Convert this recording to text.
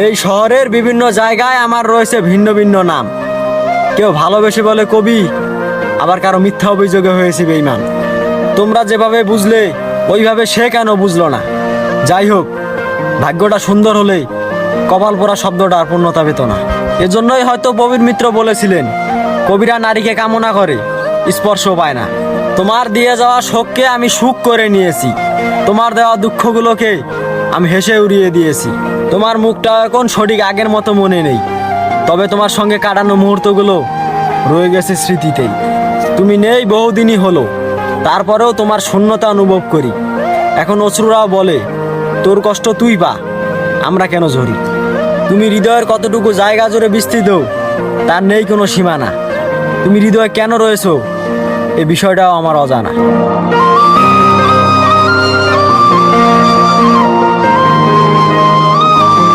এই শহরের বিভিন্ন জায়গায় আমার রয়েছে ভিন্ন ভিন্ন নাম। কেউ ভালোবেসে বলে কবি, আবার কারো মিথ্যা অভিযোগে হয়েছে বেঈমান। তোমরা যেভাবে বুঝলে ওইভাবে সে কেন বুঝলো না? যাই হোক, ভাগ্যটা সুন্দর হলেই কপাল পোড়া শব্দটা আর পূর্ণতা পেত না। এজন্যই হয়তো প্রবীর মিত্র বলেছিলেন, কবিরা নারীকে কামনা করে, স্পর্শ পায় না। তোমার দিয়ে যাওয়া শোককে আমি সুখ করে নিয়েছি, তোমার দেওয়া দুঃখগুলোকে আমি হেসে উড়িয়ে দিয়েছি। তোমার মুখটা এখন সঠিক আগের মতো মনে নেই, তবে তোমার সঙ্গে কাটানো মুহূর্তগুলো রয়ে গেছে স্মৃতিতেই। তুমি নেই বহুদিনই হলো, তারপরেও তোমার শূন্যতা অনুভব করি। এখন অশ্রুরাও বলে, তোর কষ্ট তুই পা, আমরা কেন ঝরি। তুমি হৃদয়ের কতটুকু জায়গা জুড়ে বিস্তৃত তার নেই কোনো সীমানা। তুমি হৃদয়ে কেন রয়েছো, এ বিষয়টাও আমার অজানা।